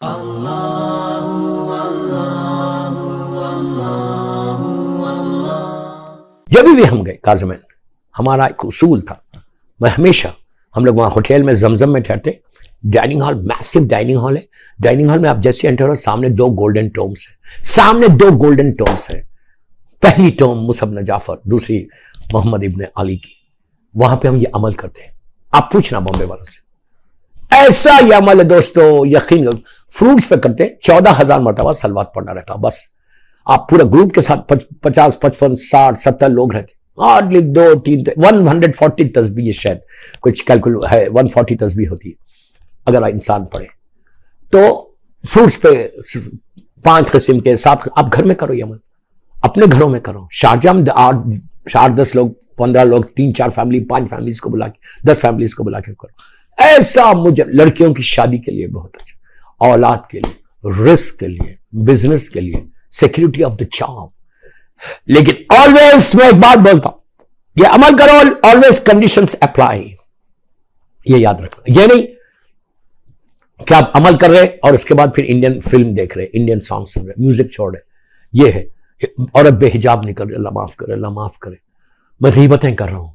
جب بھی ہم گئے کاظمین، ہمارا ایک اصول تھا، میں ہمیشہ، ہم لوگ وہاں ہوٹل میں زمزم میں ٹھہرتے، ڈائننگ ہال، میسو ڈائننگ ہال ہے، ڈائننگ ہال میں آپ جیسے انٹر ہو سامنے دو گولڈن ٹومز ہیں، سامنے دو گولڈن ٹومز ہیں، پہلی ٹوم موسیٰ بن جعفر، دوسری محمد ابن علی کی، وہاں پہ ہم یہ عمل کرتے ہیں۔ آپ پوچھنا بامبے والوں سے، ایسا یہ عمل ہے دوستو، یقین فروٹس پہ کرتے 14,000 مرتبہ صلوات پڑھنا رہتا، بس آپ پورا گروپ کے ساتھ 50 55 60 70 لوگ رہتے، ہارڈلی 2 3 140 تسبیح شاید کچھ کیلکول ہے، 140 تسبیح ہوتی ہے اگر انسان پڑھے تو۔ فروٹس پہ 5 قسم کے 7، آپ گھر میں کرو یہ عمل، اپنے گھروں میں کرو۔ شارجہ میں 8 10 لوگ 15 لوگ 3 4 فیملی 5 فیملیز کو بلا کے 10 فیملیز کو بلا کے کرو ایسا۔ مجھے لڑکیوں کی شادی کے لیے بہت اچھا، اولاد کے لیے، رزق کے لیے، بزنس کے لیے، سیکیورٹی آف دا جاب۔ لیکن آلویز میں ایک بات بولتا ہوں، یہ عمل کرو، آلویز کنڈیشنز اپلائی، یہ یاد رکھنا۔ یہ نہیں کہ آپ عمل کر رہے اور اس کے بعد پھر انڈین فلم دیکھ رہے، انڈین سانگ سن رہے، میوزک چھوڑ رہے۔ یہ ہے عورت بے حجاب نکل رہی، اللہ معاف کرے، اللہ معاف کرے۔ میں غیبتیں کر رہا ہوں،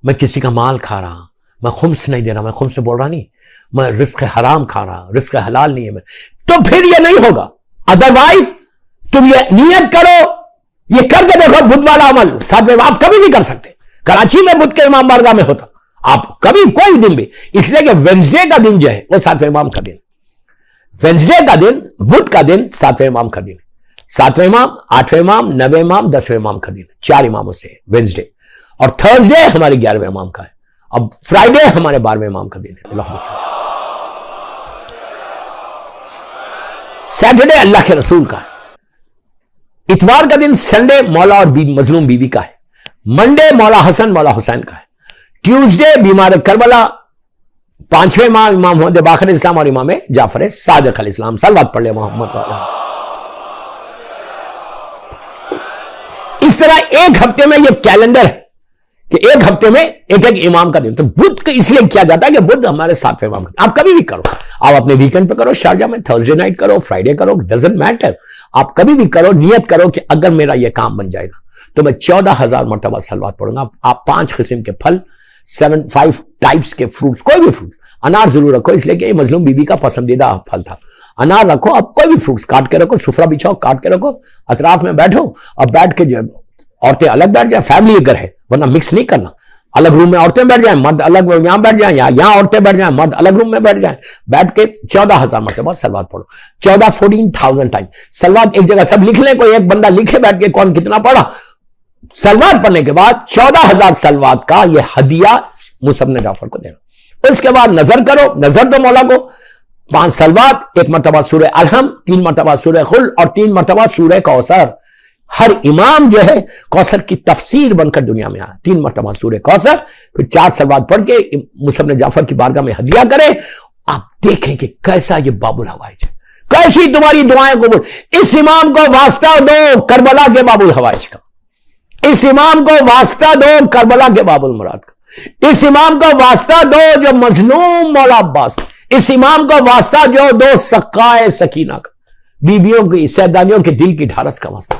میں کسی کا مال کھا رہا، میں خمس نہیں دے رہا، میں خمس سے بول رہا نہیں، میں رزق حرام کھا رہا، رزق حلال نہیں ہے میں، تو پھر یہ نہیں ہوگا۔ ادروائز تم یہ نیت کرو، یہ کر کے دیکھو بدھ والا عمل، ساتھ میں آپ کبھی نہیں کر سکتے۔ کراچی میں بدھ کے امام بارگاہ میں ہوتا، آپ کبھی کوئی دن بھی، اس لیے کہ وینسڈے کا دن جو ہے وہ 7ویں امام کا دن، وینسڈے کا دن، بدھ کا دن 7ویں امام کا دن، 7ویں امام، 8ویں امام، 9ویں امام، 10ویں امام کا دن، 4 اماموں سے وینسڈے، اور تھرسڈے ہمارے 11ویں امام کا ہے، اب فرائیڈے ہمارے 12ویں امام کا دن ہے۔ اللہ سیٹرڈے اللہ کے رسول کا ہے، اتوار کا دن سنڈے مولا اور مظلوم بیوی کا ہے، منڈے مولا حسن مولا حسین کا ہے، ٹیوزڈے بیمار کربلا، 5ویں امام امام محمد باقر اسلام اور امام جعفر صادق علیہ السلام۔ صلوات پڑھ لے محمد۔ اس طرح ایک ہفتے میں یہ کیلنڈر ہے کہ ایک ہفتے میں ایک ایک امام کا دن، تو بدھ کا اس لیے کیا جاتا ہے کہ بدھ ہمارے 7ویں امام کا۔ آپ کبھی بھی کرو، آپ اپنے ویکنڈ پہ کرو، شارجہ میں تھرسڈے نائٹ کرو، فرائیڈے کرو، ڈزنٹ میٹر، آپ کبھی بھی کرو، نیت کرو کہ اگر میرا یہ کام بن جائے گا تو میں 14,000 مرتبہ صلوات پڑھوں گا۔ آپ 5 قسم کے پھل، 5 ٹائپس کے فروٹس، کوئی بھی فروٹ، انار ضرور رکھو اس لیے کہ یہ مظلوم بیوی کا پسندیدہ پھل تھا، انار رکھو، آپ کوئی بھی فروٹس کاٹ کے رکھو، سفرہ بچھاؤ، کاٹ کے رکھو، اطراف میں بیٹھو، اور بیٹھ کے جو عورتیں الگ بیٹھ جائیں، فیملی اگر ہے، ورنہ مکس نہیں کرنا، الگ روم میں عورتیں بیٹھ جائیں، مرد الگ یہاں بیٹھ جائیں، یا یہاں عورتیں بیٹھ جائیں، مرد الگ روم میں بیٹھ جائیں، بیٹھ کے 14,000 مرتبہ صلوات پڑھو، 14,000 ٹائم صلوات ایک جگہ سب لکھ لیں، کوئی ایک بندہ لکھے بیٹھ کے کون کتنا پڑھا۔ صلوات پڑھنے کے بعد 14,000 صلوات کا یہ ہدیہ موسیٰ بن جعفر کو دینا۔ اس کے بعد نظر کرو، نظر دو مولا کو، 5 صلوات، 1 مرتبہ سورہ الحم، 3 مرتبہ سورہ خل، اور 3 مرتبہ سورہ کوثر۔ ہر امام جو ہے کوثر کی تفسیر بن کر دنیا میں آیا، 3 مرتبہ سورہ کوثر، پھر 4 صلوات پڑھ کے موسیٰ بن جعفر کی بارگاہ میں ہدیہ کرے۔ آپ دیکھیں کہ کیسا یہ باب الحوائج ہے، کیسی تمہاری دعائیں قبول۔ اس امام کو واسطہ دو کربلا کے باب الحوائج کا، اس امام کو واسطہ دو کربلا کے باب المراد کا، اس امام کو واسطہ دو جو مظلوم مولا عباس کا، اس امام کو واسطہ جو دو سقائے سکینہ کا، بیویوں کی سیدانیوں کے دل کی ڈھارس کا واسطہ،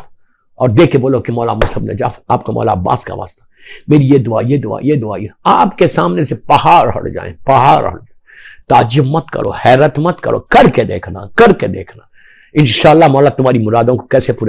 اور دیکھ کے بولو کہ مولا موسیٰ بن جعفر، آپ کا مولا عباس کا واسطہ، میری یہ دعا، یہ دعا، یہ دعا، یہ آپ کے سامنے سے پہاڑ ہٹ جائیں، پہاڑ ہٹ جائیں۔ تعجب مت کرو، حیرت مت کرو، کر کے دیکھنا، کر کے دیکھنا، انشاءاللہ مولا تمہاری مرادوں کو کیسے پورے